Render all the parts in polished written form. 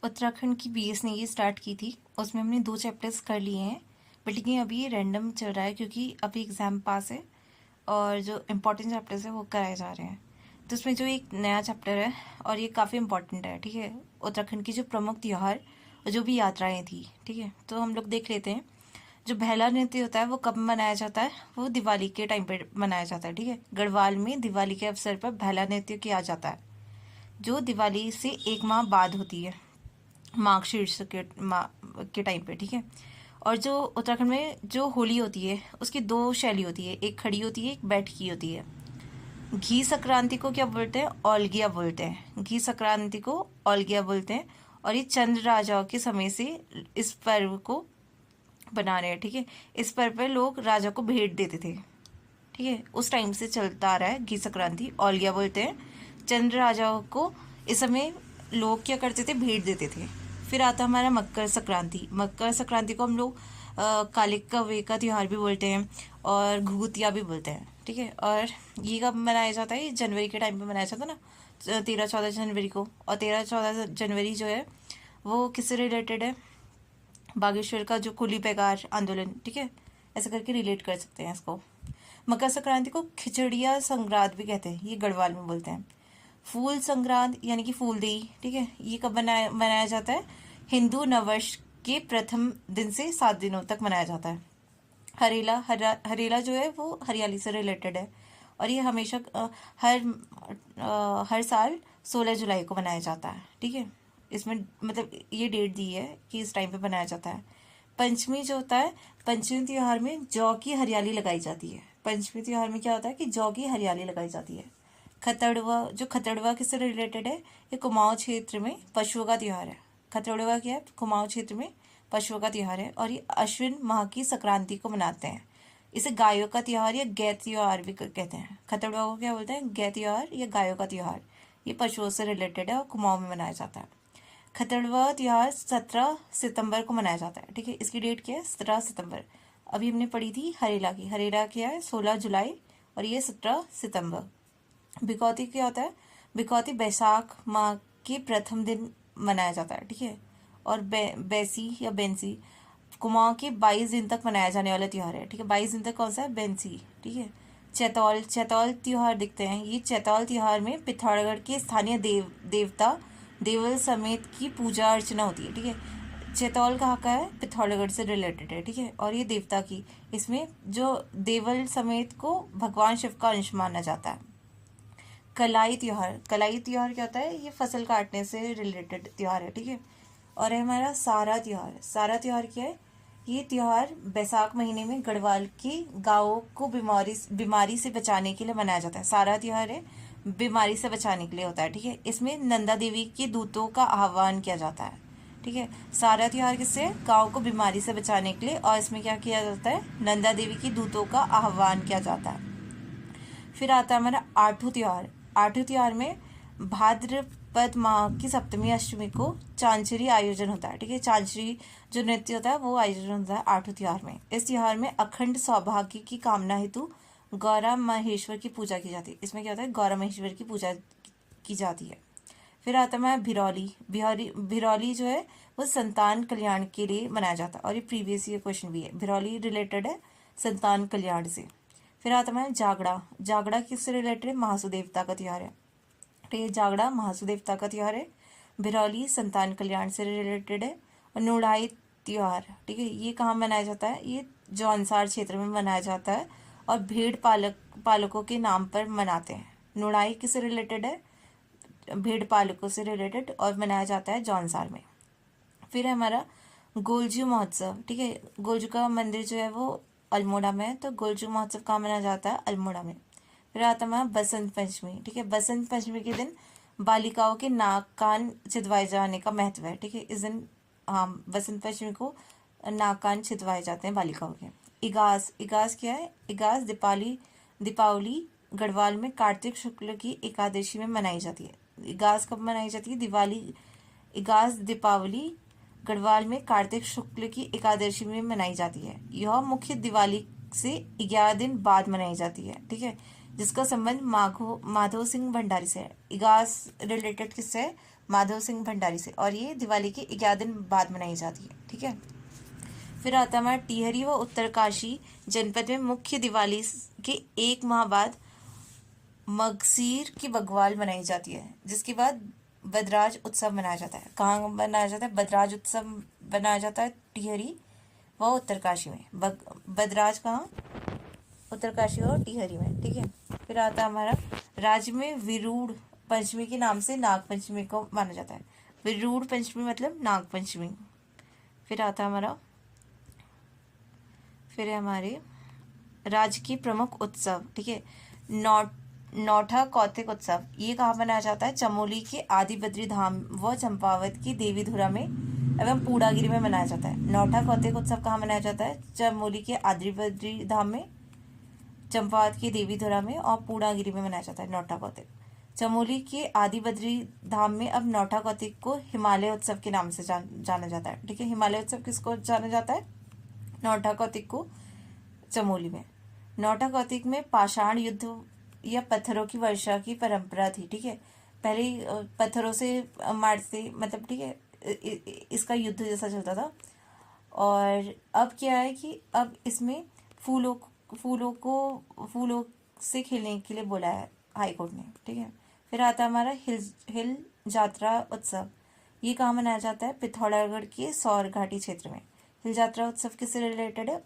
उत्तराखंड की बीएस ने ये स्टार्ट की थी, उसमें हमने 2 चैप्टर्स कर लिए हैं। बट लेकिन अभी ये रैंडम चल रहा है क्योंकि अभी एग्ज़ाम पास है और जो इम्पोर्टेंट चैप्टर्स है वो कराए जा रहे हैं। तो उसमें जो एक नया चैप्टर है और ये काफ़ी इम्पोर्टेंट है, ठीक है। उत्तराखंड की जो प्रमुख त्योहार और जो भी यात्राएं थी, ठीक है। तो हम लोग देख लेते हैं। जो बेहला नृत्य होता है वो कब मनाया जाता है? वो दिवाली के टाइम पे मनाया जाता है, ठीक है। गढ़वाल में दिवाली के अवसर पर बेहला नृत्य किया जाता है, जो दिवाली से 1 माह बाद होती है, मार्गशीर्ष के टाइम पे, ठीक है। और जो उत्तराखंड में जो होली होती है उसकी 2 शैली होती है, एक खड़ी होती है, एक बैठकी होती है। घी संक्रांति को क्या बोलते हैं? ओल्गिया बोलते हैं। घी संक्रांति को ओल्गिया बोलते हैं और ये चंद्र राजाओं के समय से इस पर्व को बना रहे हैं, ठीक है। इस पर्व पर लोग राजा को भेंट देते थे, ठीक है। उस टाइम से चलता आ रहा है घी संक्रांति, ओल्गिया बोलते हैं। चंद्र राजाओं को इस समय लोग क्या करते थे? भेंट देते थे। फिर आता हमारा मकर संक्रांति। मकर संक्रांति को हम लोग कालिक कौवे का त्यौहार भी बोलते हैं और घुघुतिया भी बोलते हैं, ठीक है। और ये कब मनाया जाता है? ये जनवरी के टाइम पे मनाया जाता है ना, 13-14 जनवरी को। और 13-14 जनवरी जो है वो किससे रिलेटेड है? बागेश्वर का जो कुली बेगार आंदोलन, ठीक है। ऐसा करके रिलेट कर सकते हैं इसको। मकर संक्रांति को खिचड़िया संक्रांत भी कहते हैं, ये गढ़वाल में बोलते हैं। फूल संक्रांत यानी कि फूलदेई, ठीक है। ये कब मनाया जाता है? हिंदू नववर्ष के प्रथम दिन से 7 दिनों तक मनाया जाता है। हरेला जो है वो हरियाली से रिलेटेड है और ये हमेशा हर साल 16 जुलाई को मनाया जाता है, ठीक है। इसमें मतलब ये डेट दी है कि इस टाइम पे मनाया जाता है। पंचमी जो होता है, पंचमी त्योहार में जौ की हरियाली लगाई जाती है। पंचमी त्योहार में क्या होता है कि जौ की हरियाली लगाई जाती है। खतड़वा किससे रिलेटेड है? ये कुमाऊं क्षेत्र में पशुओं का त्योहार है। खतड़वा क्या है? कुमाऊं क्षेत्र में पशुओं का त्योहार है और ये अश्विन माह की संक्रांति को मनाते हैं। इसे गायों का त्योहार या गै त्योहार भी कहते हैं। खतड़वा को क्या बोलते हैं? गै त्योहार या गायों का त्योहार। ये पशुओं से रिलेटेड है और कुमाऊं में मनाया जाता है। खतड़वा त्योहार 17 सितंबर को मनाया जाता है, ठीक है। इसकी डेट क्या है? 17 सितंबर। अभी हमने पढ़ी थी हरेला की। हरेला क्या है? 16 जुलाई और ये 17 सितंबर। बिकौती क्या होता है? बिकौती बैसाख माह के प्रथम दिन मनाया जाता है, ठीक है। और बैसी या बेंसी कुमाऊं के 22 दिन तक मनाया जाने वाला त्यौहार है, ठीक है। 22 दिन तक कौन सा है? बेंसी, ठीक है। चैतौल त्योहार दिखते हैं। ये चैतौल त्योहार में पिथौरागढ़ के स्थानीय देवता देवल समेत की पूजा अर्चना होती है, ठीक है। चैतौल कहाँ का है? पिथौरागढ़ से रिलेटेड है, ठीक है। और ये देवता की, इसमें जो देवल समेत को भगवान शिव का अंश माना जाता है। कलाई त्योहार क्या होता है? ये फसल काटने से रिलेटेड त्योहार है, ठीक है। और है हमारा सारा त्योहार क्या है? ये त्योहार बैसाख महीने में गढ़वाल के गांवों को बीमारी से बचाने के लिए मनाया जाता है। सारा त्योहार है बीमारी से बचाने के लिए होता है, ठीक है। इसमें नंदा देवी के दूतों का आह्वान किया जाता है, ठीक है। सारा त्योहार किससे? गांव को बीमारी से बचाने के लिए। और इसमें क्या किया जाता है? नंदा देवी की दूतों का आह्वान किया जाता है। फिर आता है हमारा आठू त्योहार। आठू त्योहार में भाद्रपद माह की सप्तमी अष्टमी को चांचरी आयोजन होता है, ठीक है। चांचरी जो नृत्य होता है वो आयोजन होता है आठू त्योहार में। इस त्योहार में अखंड सौभाग्य की कामना हेतु गौरा महेश्वर की पूजा की जाती है। इसमें क्या होता है? गौरा महेश्वर की पूजा की जाती है। फिर आता है भिरौली जो है वो संतान कल्याण के लिए मनाया जाता है और ये प्रीवियस ईयर क्वेश्चन भी है। भिरौली रिलेटेड है संतान कल्याण से। फिर आता है जागड़ा किससे रिलेटेड है? महासू देवता का त्योहार है, ठीक है। जागड़ा महासू देवता का त्योहार है। भिरौली संतान कल्याण से रिलेटेड है। और नुड़ाई त्योहार, ठीक है, ये कहाँ मनाया जाता है? ये जौनसार क्षेत्र में मनाया जाता है और भेड़ पालकों के नाम पर मनाते हैं। नुड़ाई किससे रिलेटेड है? भेड़ पालकों से रिलेटेड और मनाया जाता है जौनसार में। फिर है हमारा गोलजू महोत्सव, ठीक है। गोलजू का मंदिर जो है वो अल्मोड़ा में है, तो गोलजू महोत्सव कहाँ मनाया जाता है? अल्मोड़ा में। फिर आता है बसंत पंचमी, ठीक है। बसंत पंचमी के दिन बालिकाओं के नाक कान छिदवाए जाने का महत्व है, ठीक है। इस दिन बसंत पंचमी को नाक कान छिदवाए जाते हैं बालिकाओं के। इगास क्या है? इगास दीपावली गढ़वाल में कार्तिक शुक्ल की एकादशी में मनाई जाती है। इगास कब मनाई जाती है? इगास दीपावली गढ़वाल में कार्तिक शुक्ल की एकादशी में मनाई जाती है। यह मुख्य दिवाली से 11 दिन बाद मनाई जाती है, ठीक है, जिसका संबंध माधो सिंह भंडारी से है। इगास रिलेटेड किससे है? माधव सिंह भंडारी से, और ये दिवाली के 11 दिन बाद मनाई जाती है। ठीक है, फिर आता है हमारा टिहरी व उत्तरकाशी जनपद में मुख्य दिवाली के 1 माह बाद मगसीर की बग्वाल मनाई जाती है, जिसके बाद बदराज उत्सव मनाया जाता है। कहाँ मनाया जाता है? बदराज उत्सव मनाया जाता है टिहरी व उत्तरकाशी में। बदराज कहाँ? उत्तरकाशी और टिहरी में। ठीक है, फिर आता है हमारा राज्य में विरूढ़ पंचमी के नाम से नाग पंचमी को माना जाता है। विरूढ़ पंचमी मतलब नाग पंचमी। फिर आता है हमारा फिर है हमारे राज्य की प्रमुख उत्सव। ठीक है, नौठा कौतिक उत्सव ये कहाँ मनाया जाता है? चमोली के आदि बद्री धाम व चंपावत की देवीधुरा में एवं पूड़ागिरी में मनाया जाता है। नौठा कौतिक उत्सव कहाँ मनाया जाता है? चमोली के आदि बद्री धाम में, चंपावत की देवीधुरा में और पूड़ागिरी में मनाया जाता है नौठा कौतिक। चमोली के आदि बद्री धाम में अब नौठा कौतिक को हिमालय उत्सव के नाम से जाना जाता है। ठीक है, हिमालय उत्सव किसको जाना जाता है? नौठा कौतिक को चमोली में। नौठा कौतिक में पाषाण युद्ध या पत्थरों की वर्षा की परंपरा थी। ठीक है, पहले पत्थरों से मारते, मतलब ठीक है, इसका युद्ध जैसा चलता था। और अब क्या है कि अब इसमें फूलों से खेलने के लिए बोला है हाई कोर्ट ने। ठीक है, फिर आता है हमारा हिल यात्रा उत्सव। ये कहाँ मनाया जाता है? पिथौरागढ़ के सौर घाटी क्षेत्र में। हिल यात्रा उत्सव किससे रिलेटेड है?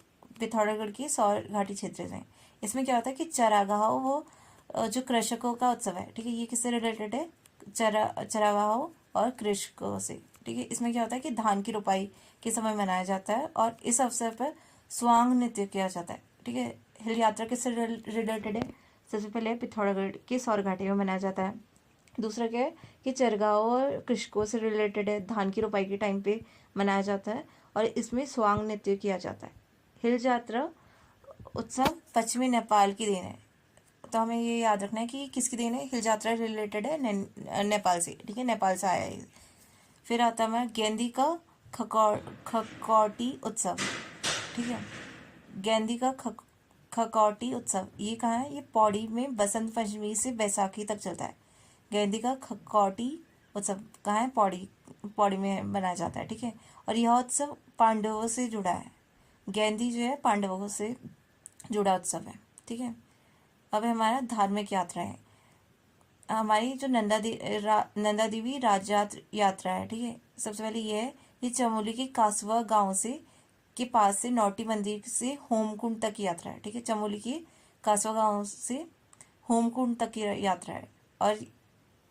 पिथौरागढ़ की सौर घाटी क्षेत्र से। इसमें क्या होता है कि चरागाहों वो जो कृषकों का उत्सव है। ठीक है, ये किससे रिलेटेड है? चरागाहों और कृषकों से। ठीक है, इसमें क्या होता है कि धान की रोपाई के समय मनाया जाता है और इस अवसर पर स्वांग नृत्य किया जाता है। ठीक है, हिल यात्रा किससे रिलेटेड है? सबसे पहले पिथौरागढ़ के सौर घाटी में मनाया जाता है। दूसरा क्या है कि चरगाहों और कृषकों से रिलेटेड है, धान की रोपाई के टाइम पे मनाया जाता है और इसमें स्वांग नृत्य किया जाता है। हिल यात्रा उत्सव पश्चिमी नेपाल की देन है, तो हमें ये याद रखना है कि किसकी देन है। हिल यात्रा रिलेटेड है नेपाल से। ठीक है, नेपाल से आया है। फिर आता है हमारा गेंदी का खकौटी उत्सव। ठीक है, गेंदी का खकौटी उत्सव ये कहाँ है? ये पौड़ी में बसंत पंचमी से बैसाखी तक चलता है। गेंदी का खकौटी उत्सव कहाँ है? पौड़ी में मनाया जाता है। ठीक है, और यह उत्सव पांडवों से जुड़ा है। गेंदी जो है पांडवों से जुड़ा उत्सव है। ठीक है, अब हमारा धार्मिक यात्रा है। हमारी जो नंदा देवी राज यात्रा है। ठीक है, सबसे पहले ये चमोली के कासवा गांव से के पास से नौटी मंदिर से होमकुंड तक की यात्रा है। ठीक है, चमोली के कासवा गांव से होमकुंड तक की यात्रा है। और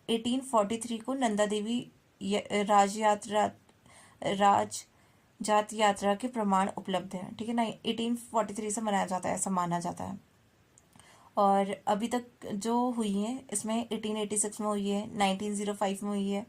1843 को नंदा देवी राज जात यात्रा के प्रमाण उपलब्ध हैं। ठीक है ना, 1843 से मनाया जाता है, ऐसा माना जाता है। और अभी तक जो हुई है इसमें 1886 में हुई है, 1905 में हुई है,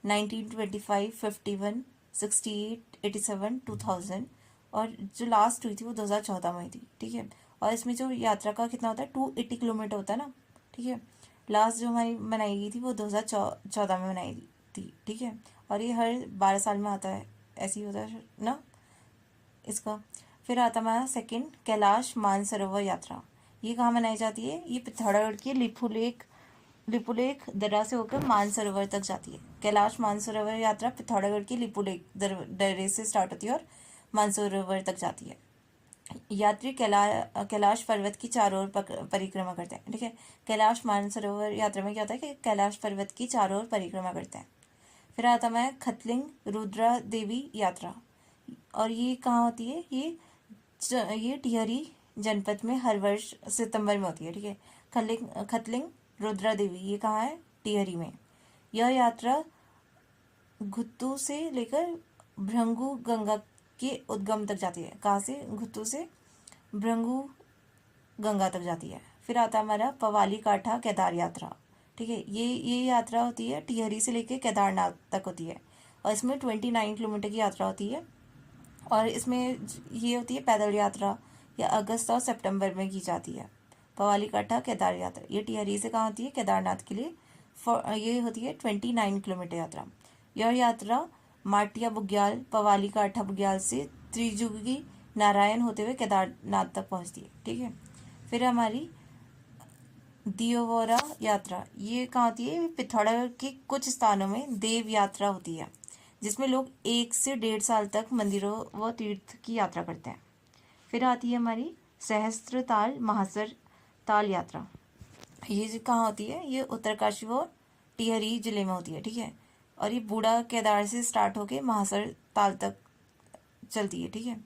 1925, 51, 68, 87, 2000 और जो लास्ट हुई थी वो 2014 में हुई थी। ठीक है, और इसमें जो यात्रा का कितना होता है 280 किलोमीटर होता है ना। ठीक है, लास्ट जो हमारी बनाई गई थी वो 2014 में बनाई थी। ठीक है, और ये हर 12 साल में आता है, ऐसे ही होता है ना इसका। फिर आता हमारा सेकंड कैलाश मानसरोवर यात्रा। ये कहाँ मनाई जाती है? ये पिथौरागढ़ के लिपुलेख दर्रा से होकर मानसरोवर तक जाती है। कैलाश मानसरोवर यात्रा पिथौरागढ़ के लिपुलेख दर्रे से स्टार्ट होती है और मानसरोवर तक जाती है। यात्री कैलाश पर्वत की चारों ओर परिक्रमा करते हैं। ठीक है, कैलाश मानसरोवर यात्रा में क्या होता है कि कैलाश पर्वत की चारों ओर परिक्रमा करते हैं। फिर आता है खतलिंग रुद्रा देवी यात्रा, और ये कहाँ होती है? ये टिहरी जनपद में हर वर्ष सितंबर में होती है। ठीक है, खतलिंग रुद्रा देवी ये कहाँ है? टिहरी में। यह यात्रा घुत्तू से लेकर भृंगु गंगा के उद्गम तक जाती है। कहाँ से? घुत्तू से भृंगु गंगा तक जाती है। फिर आता है हमारा पवाली काठा केदार यात्रा। ठीक है, ये यात्रा होती है टिहरी से लेकर केदारनाथ तक होती है और इसमें 29 किलोमीटर की यात्रा होती है। और इसमें ये होती है पैदल यात्रा, या अगस्त और सितंबर में की जाती है। पवाली काठा केदार यात्रा ये टिहरी से कहाँ होती है? केदारनाथ के लिए। ये होती है 29 किलोमीटर यात्रा। यह यात्रा माटिया बुग्याल पवाली काठा बुग्याल से त्रिजुगी नारायण होते हुए केदारनाथ तक पहुँचती है। ठीक है, फिर हमारी दियोवरा यात्रा, ये कहाँ होती है? पिथौरागढ़ के कुछ स्थानों में देव यात्रा होती है, जिसमें लोग 1 से 1.5 साल तक मंदिरों व तीर्थ की यात्रा करते हैं। फिर आती है हमारी सहस्त्रताल महासर ताल यात्रा। ये जो कहाँ होती है? ये उत्तरकाशी व टिहरी जिले में होती है, ठीक है। और ये बूढ़ा केदार से स्टार्ट होके महासर ताल तक चलती है, ठीक है।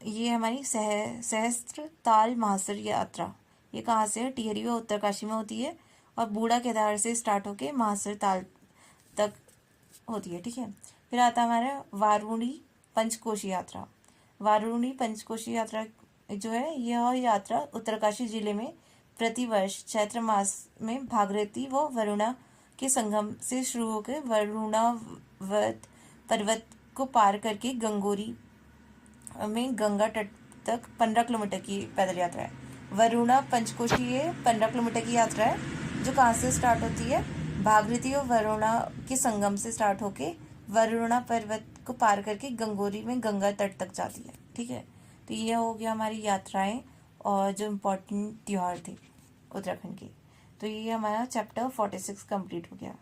ये हमारी सहस्त्र ताल महासर यात्रा, ये कहाँ से है? टिहरी व उत्तरकाशी में होती है और बूढ़ा केदार से स्टार्ट होके महासर ताल तक होती है, ठीक है। फिर आता है हमारा वारुणी पंचकोशी यात्रा। वारुणी पंचकोशी यात्रा जो है, यह यात्रा उत्तरकाशी जिले में प्रतिवर्ष चैत्र मास में भागीरथी व वरुणा के संगम से शुरू होकर वरुणावत पर्वत को पार करके गंगोरी में गंगा तट तक 15 किलोमीटर की पैदल यात्रा है। वरुणा पंचकोशी ये 15 किलोमीटर की यात्रा है, जो कहाँ से स्टार्ट होती है? भागीरथी और वरुणा के संगम से स्टार्ट होके वरुणा पर्वत को पार करके गंगोरी में गंगा तट तक जाती है, ठीक है। तो ये हो गया हमारी यात्राएं और जो इम्पोर्टेंट त्यौहार थे उत्तराखंड के। तो ये हमारा चैप्टर 46 कंप्लीट हो गया।